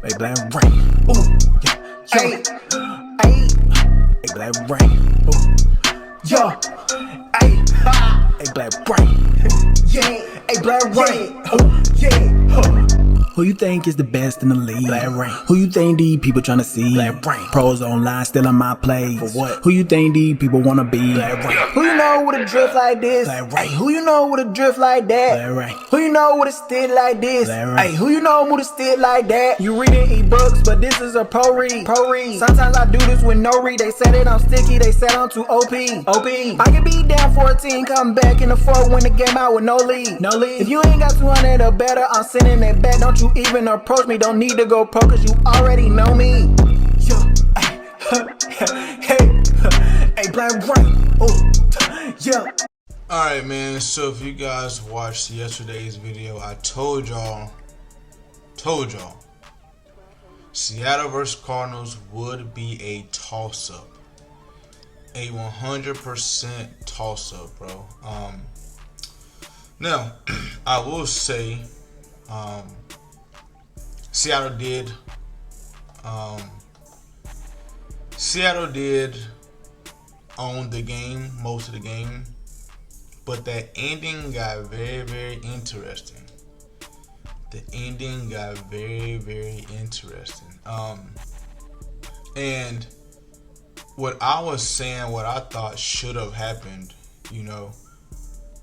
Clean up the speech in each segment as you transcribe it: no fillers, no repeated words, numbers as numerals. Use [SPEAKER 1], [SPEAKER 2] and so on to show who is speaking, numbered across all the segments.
[SPEAKER 1] Make black rain. Ooh, yeah. Hey, hey. Make black rain. Ooh, yo. Hey, ha. Hey, black rain. Yeah. Hey, black rain. Ooh, yeah. Who you think is the best in the league? Black rain. Who you think these people tryna see? Black rain. Pros online still in my place. For what? Who you think these people wanna be? Black rain. Who you know with a drift like this? Black rain. Who you know with a drift like that? Black rain. Who you know with a stick like this? Black rain. Hey, who you know with a stick like that? You reading ebooks, but this is a pro read. Pro read. Sometimes I do this with no read. They said it I'm sticky. They said I'm too OP. OP. I can be down 14, come back in the fourth, win the game out with no lead. No lead. If you ain't got 200 or better, I'm sending it back. Don't you even approach me, don't need to go pro, cause you already know me. Yo, hey, black rain. Oh, yeah.
[SPEAKER 2] Alright, man, so if you guys watched yesterday's video, I told y'all, Seattle versus Cardinals would be a toss-up. A 100% toss-up, bro. Now, I will say, Seattle did own the game, most of the game, but that ending got very, very interesting. The ending got very, very interesting. And what I was saying, what I thought should have happened, you know,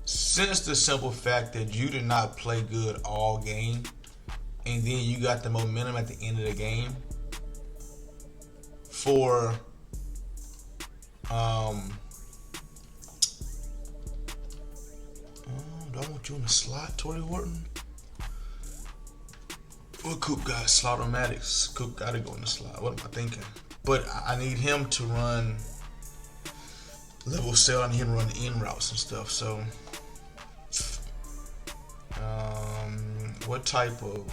[SPEAKER 2] since the simple fact that you did not play good all game, and then you got the momentum at the end of the game for do I want you in the slot, Tory Wharton? Well, Coop got slot-o-matics. Coop got to go in the slot. What am I thinking? But I need him to run level sell. I need him to run the in routes and stuff. So, what type of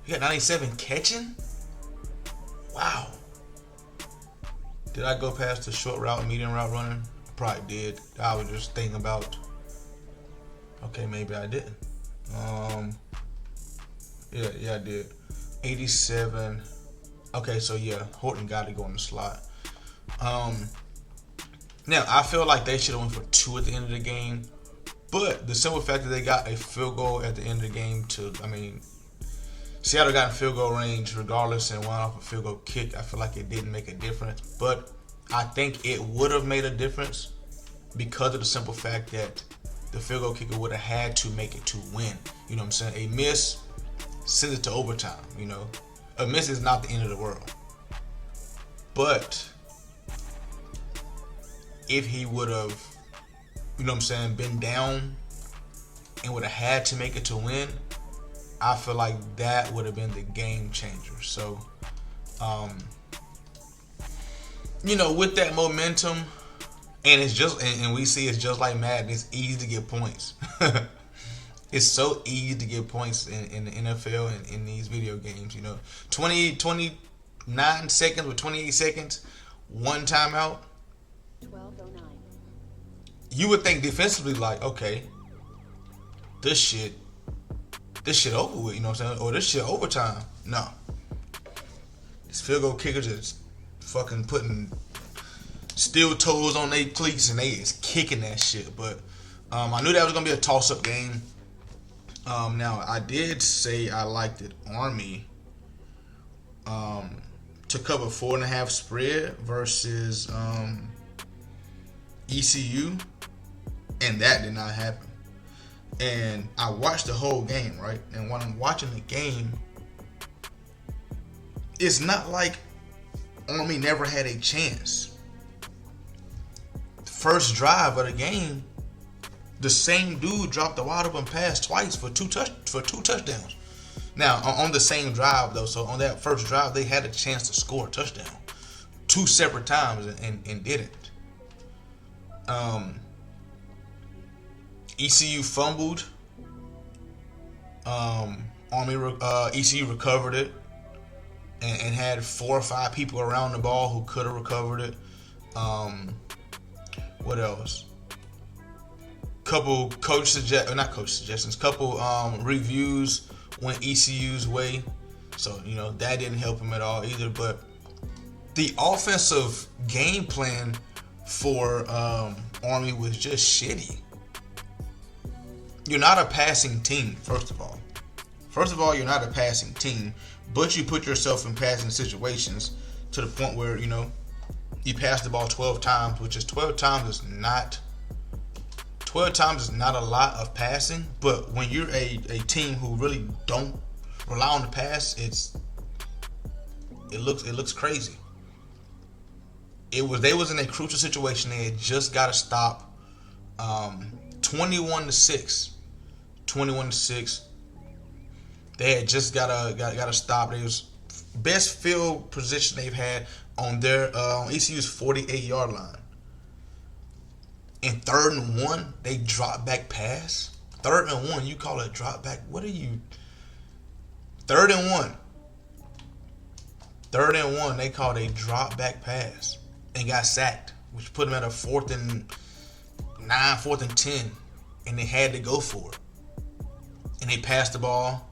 [SPEAKER 2] he got 97 catching? Wow. Did I go past the short route, medium route running? I probably did. I was just thinking about, okay, maybe I didn't. Yeah, I did. 87. Okay, so yeah, Horton got to go in the slot. Now, I feel like they should have went for 2 at the end of the game, but the simple fact that they got a field goal at the end of the game Seattle got in field goal range regardless and went off a field goal kick. I feel like it didn't make a difference, but I think it would have made a difference because of the simple fact that the field goal kicker would have had to make it to win. You know what I'm saying? A miss sends it to overtime, you know. A miss is not the end of the world. But if he would have, you know what I'm saying, been down and would have had to make it to win, I feel like that would have been the game changer. So, you know, with that momentum, and it's just, and we see it's just like Madden, it's easy to get points. It's so easy to get points in the NFL and in these video games, you know. 29 seconds or 28 seconds, one timeout. 12:09. You would think defensively, like, okay, this shit over with, you know what I'm saying? Or this shit overtime. No. This field goal kicker just fucking putting steel toes on their cleats and they is kicking that shit. But I knew that was going to be a toss-up game. Now, I did say I liked it Army to cover 4.5 spread versus ECU, and that did not happen. And I watched the whole game, right? And when I'm watching the game, it's not like Army never had a chance. First drive of the game, the same dude dropped a wide open pass twice for two touchdowns. Now, on the same drive, though, so on that first drive, they had a chance to score a touchdown 2 separate times and didn't. ECU fumbled. ECU recovered it and had 4 or 5 people around the ball who could have recovered it. What else? couple couple reviews went ECU's way, so you know that didn't help him at all either. But the offensive game plan for Army was just shitty. You're not a passing team, first of all. You're not a passing team, but you put yourself in passing situations to the point where, you know, you pass the ball 12 times, which is 12 times is not a lot of passing, but when you're a team who really don't rely on the pass, it looks crazy. They was in a crucial situation. They had just got to stop 21-6. They had just gotta stop. It was best field position they've had on their ECU's 48-yard line. In 3rd and 1, they drop back pass. 3rd and 1, you call it drop back? What are you? 3rd and 1. 3rd and 1, they called a drop back pass and got sacked, which put them at a 4th and 9, 4th and 10, and they had to go for it. And they passed the ball,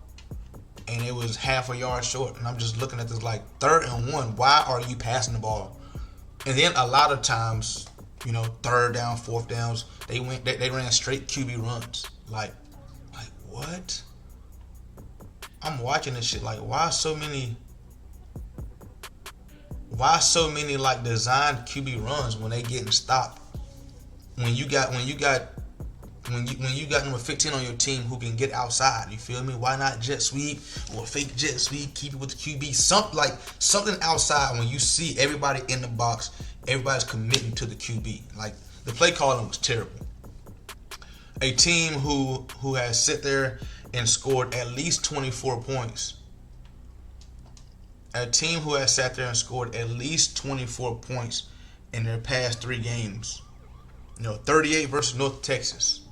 [SPEAKER 2] and it was half a yard short. And I'm just looking at this like 3rd and 1. Why are you passing the ball? And then a lot of times, you know, 3rd down, 4th downs, they ran straight QB runs. Like what? I'm watching this shit like why so many like designed QB runs when they getting stopped? When you got number 15 on your team who can get outside, you feel me? Why not jet sweep or fake jet sweep? Keep it with the QB. Something outside when you see everybody in the box, everybody's committing to the QB. Like the play calling was terrible. A team who has sit there and scored at least 24 points. A team who has sat there and scored at least 24 points in their past 3 games. You know, 38 versus North Texas.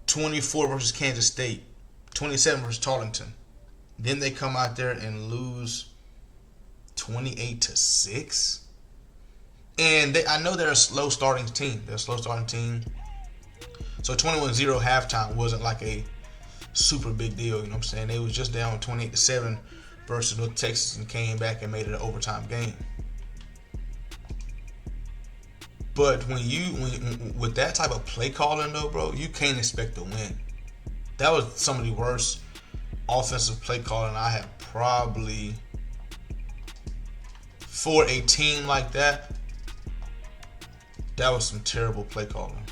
[SPEAKER 2] 24 versus Kansas State, 27 versus Tarleton. Then they come out there and lose 28-6. And I know they're a slow starting team. So 21-0 halftime wasn't like a super big deal. You know what I'm saying? They was just down 28-7 versus North Texas and came back and made it an overtime game. But when with that type of play calling though, bro, you can't expect to win. That was some of the worst offensive play calling I have probably for a team like that. That was some terrible play calling.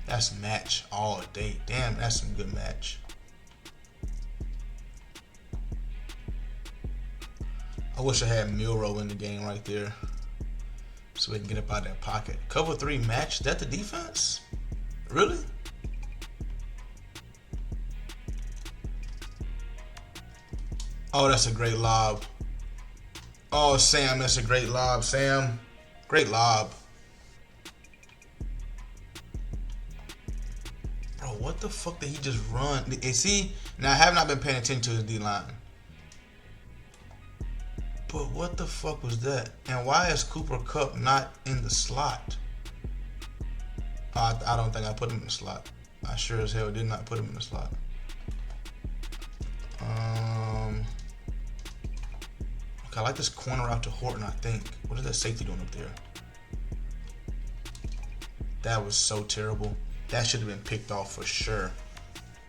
[SPEAKER 2] That's match all day. Damn, that's some good match. I wish I had Milrow in the game right there, so we can get up out of that pocket. Cover 3 match. That the defense? Really? Oh, that's a great lob. Oh, Sam, that's a great lob. Sam, great lob. Bro, what the fuck did he just run? Is he? Now, I have not been paying attention to his D-line. But what the fuck was that? And why is Cooper Kupp not in the slot? I don't think I put him in the slot. I sure as hell did not put him in the slot. Okay, I like this corner out to Horton, I think. What is that safety doing up there? That was so terrible. That should have been picked off for sure.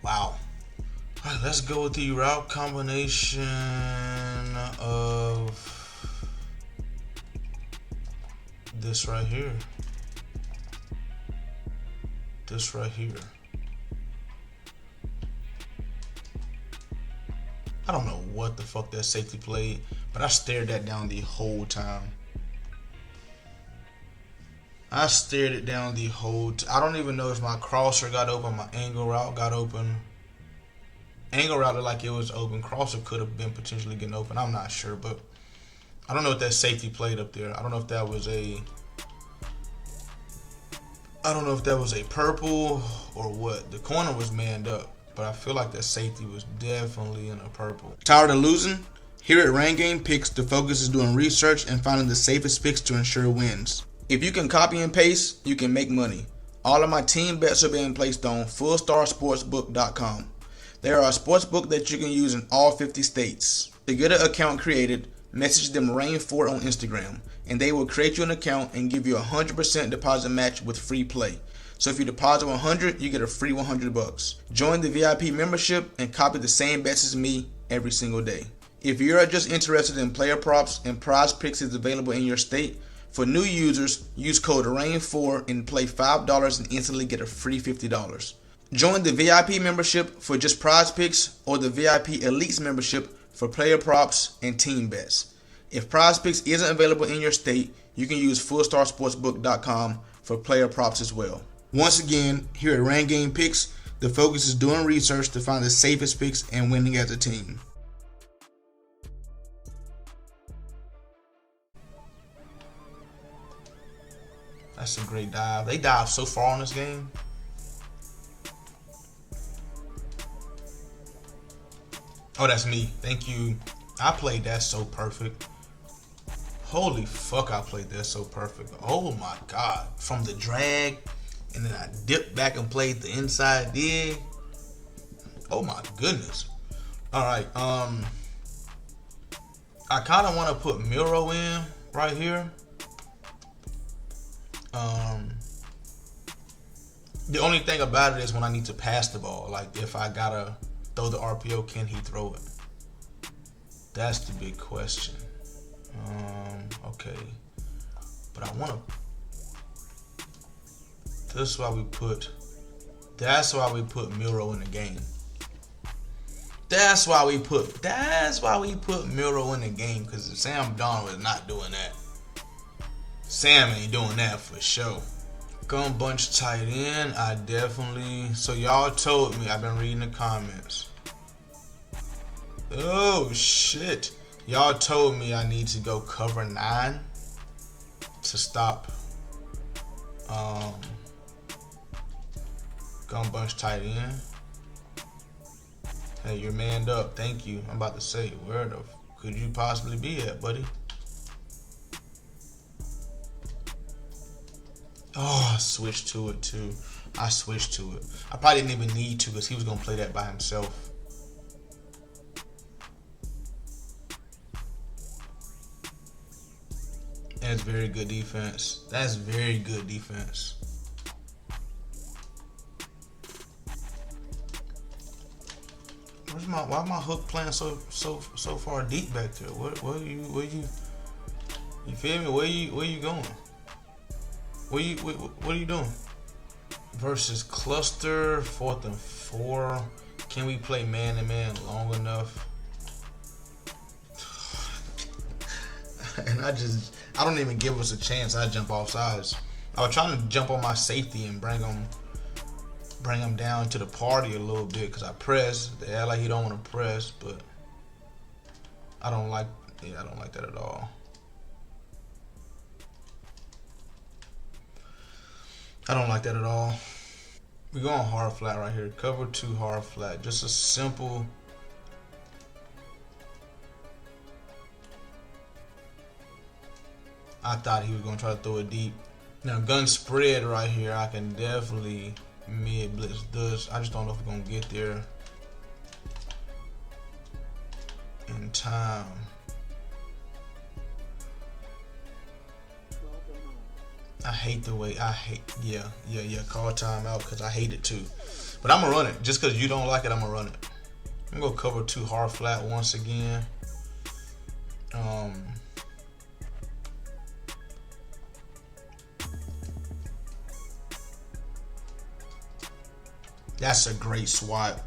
[SPEAKER 2] Wow. All right, let's go with the route combination of this right here. This right here. I don't know what the fuck that safety played, but I stared that down the whole time. I stared it down the whole time. I don't even know if my crosser got open, my angle route got open. Angle route looked like it was open. Crosser could have been potentially getting open. I'm not sure, but I don't know what that safety played up there. I don't know if that was a purple or what. The corner was manned up, but I feel like that safety was definitely in a purple. Tired of losing? Here at Rain Game Picks, the focus is doing research and finding the safest picks to ensure wins. If you can copy and paste, you can make money. All of my team bets are being placed on fullstarsportsbook.com. There are a sportsbook that you can use in all 50 states. To get an account created, message them Rain4 on Instagram, and they will create you an account and give you a 100% deposit match with free play. So if you deposit 100, you get a free $100. Join the VIP membership and copy the same bets as me every single day. If you're just interested in player props and prize picks is available in your state, for new users, use code RAIN4 and play $5 and instantly get a free $50. Join the VIP membership for just prize picks or the VIP Elites membership for player props and team bets. If prize picks isn't available in your state, you can use fullstarsportsbook.com for player props as well. Once again, here at Rain Game Picks, the focus is doing research to find the safest picks and winning as a team. That's a great dive. They dive so far in this game. Oh, that's me. Thank you. I played that so perfect. Holy fuck, I played that so perfect. Oh my god. From the drag, and then I dipped back and played the inside dig. Oh my goodness. Alright, I kind of want to put Miro in right here. The only thing about it is when I need to pass the ball, like if I gotta throw the RPO, can he throw it? That's the big question. Okay, but I want to. That's why we put Miro in the game. That's why we put Miro in the game, because Sam Darnold is not doing that. Sam ain't doing that for sure. Gun bunch tight end, I definitely. So y'all told me, I've been reading the comments. Oh shit. Y'all told me I need to go cover 9 to stop gun bunch tight end. Hey, you're manned up. Thank you. I'm about to say, where the could you possibly be at, buddy? Oh, I switched to it too. I switched to it. I probably didn't even need to, because he was going to play that by himself. That's very good defense. That's very good defense. Why my hook playing so far deep back there? Where you feel me? Where you going? What are you doing? Versus cluster, 4th and 4. Can we play man to man long enough? And I don't even give us a chance. I jump off sides. I was trying to jump on my safety and bring him down to the party a little bit, because I press. They act like he don't want to press, but I don't like that at all. I don't like that at all. We're going hard flat right here. Cover 2 hard flat. Just a simple. I thought he was going to try to throw it deep. Now, gun spread right here, I can definitely mid blitz this. I just don't know if we're going to get there in time. Call timeout, because I hate it too. But I'm going to run it. Just because you don't like it, I'm going to run it. I'm going to cover 2 hard flat once again. That's a great swat.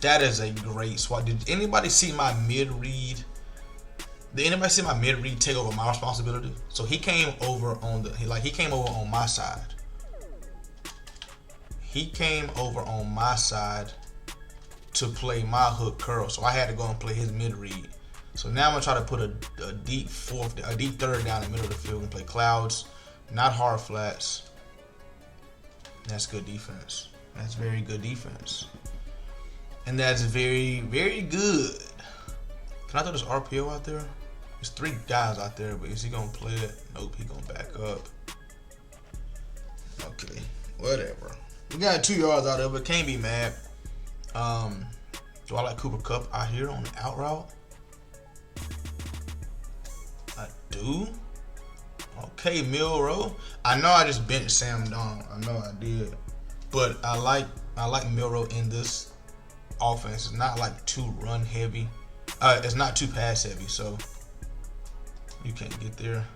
[SPEAKER 2] That is a great swat. Did anybody see my mid-read? Did anybody see my mid-read take over my responsibility? So he came over on he came over on my side. He came over on my side to play my hook curl. So I had to go and play his mid-read. So now I'm gonna try to put a deep third down the middle of the field and play clouds, not hard flats. That's good defense. That's very good defense. And that's very, very good. Can I throw this RPO out there? There's 3 guys out there, but is he gonna play it? Nope, he gonna back up. Okay, whatever. We got 2 yards out of it. Can't be mad. Do I like Cooper Kupp out here on the out route? I do. Okay, Milrow. I know I just benched Sam Donald. I know I did, but I like Milrow in this offense. It's not like too run heavy. It's not too pass heavy, so you can't get there.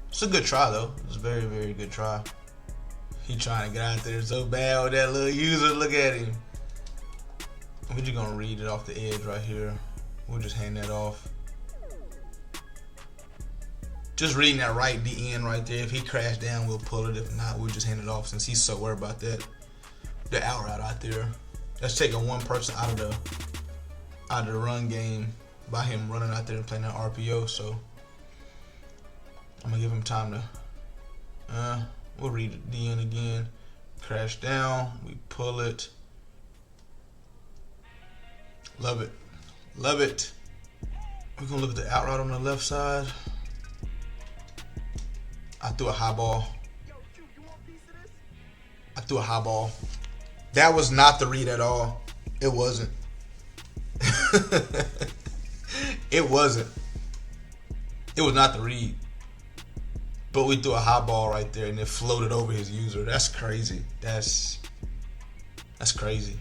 [SPEAKER 2] It's a good try though. It's a very, very good try. He trying to get out there so bad with that little user. Look at him. We're just gonna read it off the edge right here. We'll just hand that off. Just reading that right D end right there. If he crashed down, we'll pull it. If not, we'll just hand it off since he's so worried about that. The out route out there. That's taking one person out of the run game by him running out there and playing that RPO. So I'm gonna give him time to. We'll read the D end again. Crash down. We pull it. Love it. Love it. We're gonna look at the out route on the left side. I threw a high ball. That was not the read at all. It wasn't. It wasn't. It was not the read. But we threw a high ball right there and it floated over his user. That's crazy. That's crazy.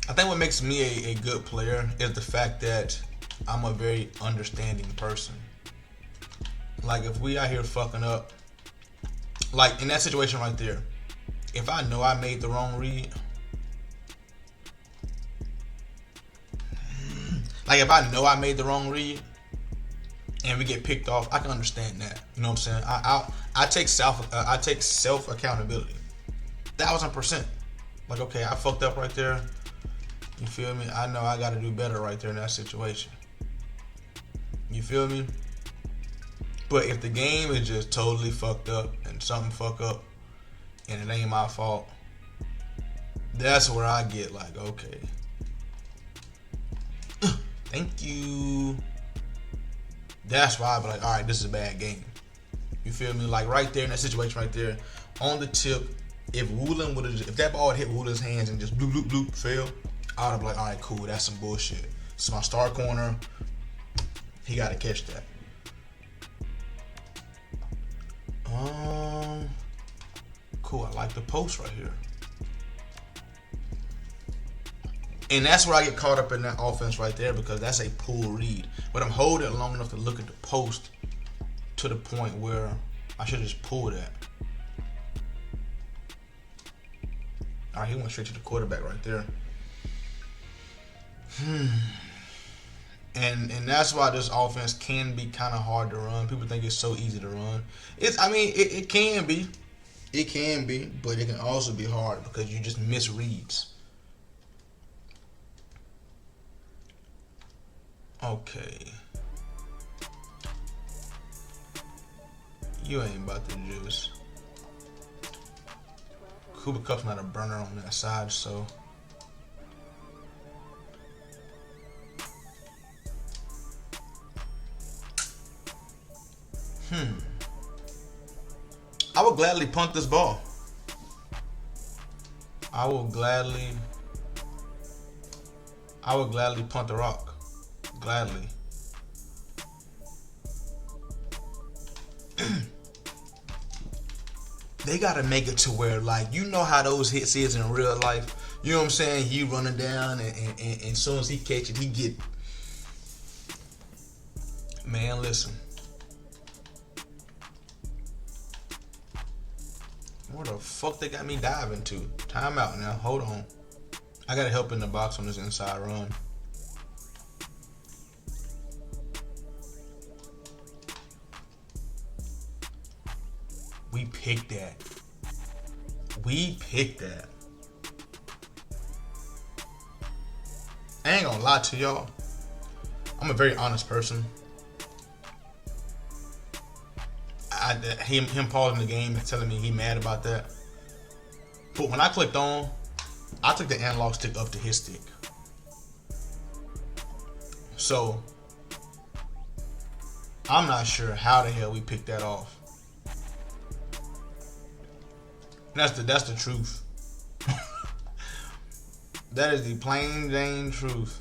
[SPEAKER 2] I think what makes me a good player is the fact that I'm a very understanding person. Like if we out here fucking up, like in that situation right there, if I know I made the wrong read, and we get picked off, I can understand that. You know what I'm saying? I take self accountability, 1000%. Like okay, I fucked up right there. You feel me? I know I got to do better right there in that situation. You feel me? But if the game is just totally fucked up and something fuck up and it ain't my fault, that's where I get like, okay. Thank you. That's why I be like, all right, this is a bad game. You feel me? Like right there in that situation right there, on the tip, if that ball had hit Woolen's hands and just bloop, bloop, bloop, fell, I would have been like, all right, cool, that's some bullshit. It's my star corner. He got to catch that. Cool, I like the post right here. And that's where I get caught up in that offense right there because that's a pull read. But I'm holding it long enough to look at the post to the point where I should just pull that. All right, he went straight to the quarterback right there. And that's why this offense can be kind of hard to run. People think it's so easy to run. It can be. It can be, but it can also be hard because you just miss reads. Okay. You ain't about to juice. Cooper Kupp's not a burner on that side, so. I would gladly punt this ball. I would gladly punt the rock. Gladly. They gotta make it to where, like, you know how those hits is in real life. You know what I'm saying? He running down and as soon as he catch it, he get. Man, listen. Where the fuck they got me diving to? Time out now. Hold on. I gotta help in the box on this inside run. We picked that. I ain't gonna lie to y'all. I'm a very honest person. Him pausing the game and telling me he mad about that. But when I clicked on, I took the analog stick up to his stick. So I'm not sure how the hell we picked that off. That's the truth. That is the plain Jane truth.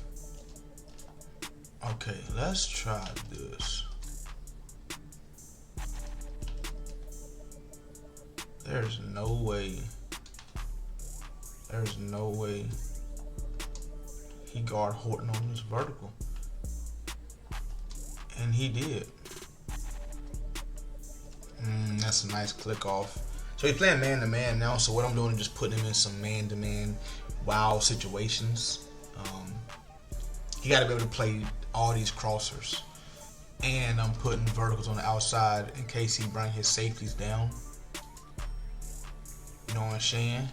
[SPEAKER 2] Okay, let's try this. There's no way. There's no way he guard Horton on this vertical. And he did. That's a nice click off. So he's playing man-to-man now, so what I'm doing is just putting him in some man-to-man wow situations. He got to be able to play all these crossers. And I'm putting verticals on the outside in case he bring his safeties down. You know what I'm saying?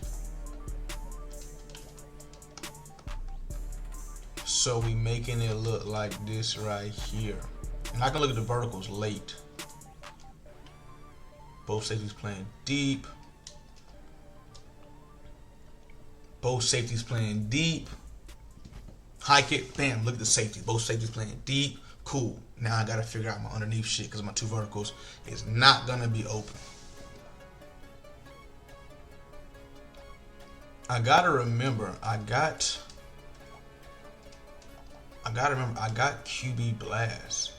[SPEAKER 2] So we making it look like this right here. And I can look at the verticals late. Both safeties playing deep. Both safeties playing deep. High kick, bam, look at the safety. Both safeties playing deep. Cool. Now I gotta figure out my underneath shit because my two verticals is not gonna be open. I gotta remember, I got QB blast.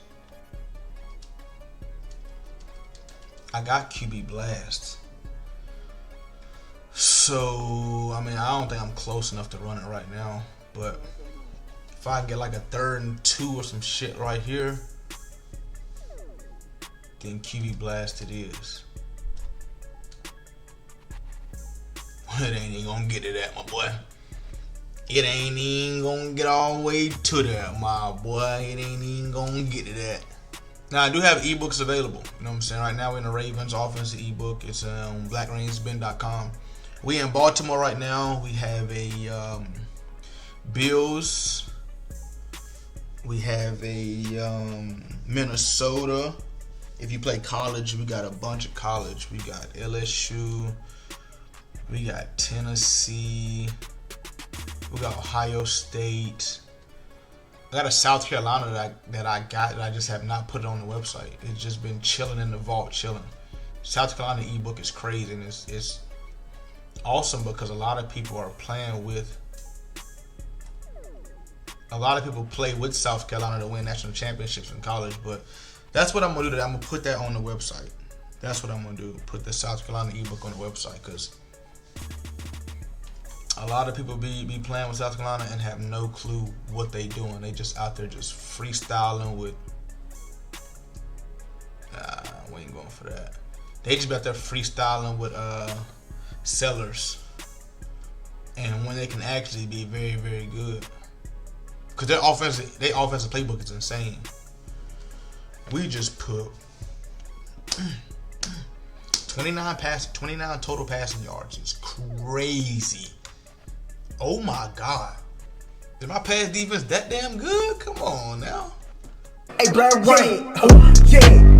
[SPEAKER 2] I got QB blast. So, I mean, I don't think I'm close enough to run it right now, but if I get like a 3rd and 2 or some shit right here, then QB blast it is. It ain't even gonna get to that, my boy. It ain't even gonna get all the way to that, my boy. It ain't even gonna get to that. Now, I do have ebooks available. You know what I'm saying? Right now, we're in the Ravens offensive ebook. It's on blackrainsbin.com. We in Baltimore right now. We have a Bills. We have a Minnesota. If you play college, we got a bunch of college. We got LSU. We got Tennessee. We got Ohio State. I got a South Carolina that I just have not put it on the website. It's just been chilling in the vault, chilling. South Carolina ebook is crazy, and it's awesome because a lot of people are playing with. A lot of people play with South Carolina to win national championships in college, but that's what I'm gonna do. I'm gonna put that on the website. That's what I'm gonna do. Put the South Carolina ebook on the website because a lot of people be playing with South Carolina and have no clue what they doing. They just out there just freestyling with. We ain't going for that. They just be out there freestyling with sellers, and when they can actually be very, very good. Because their offensive playbook is insane. We just put 29 total passing yards. It's crazy. Oh my God. Is my pass defense that damn good? Come on now.
[SPEAKER 1] Hey, Black Rain. Oh, yeah.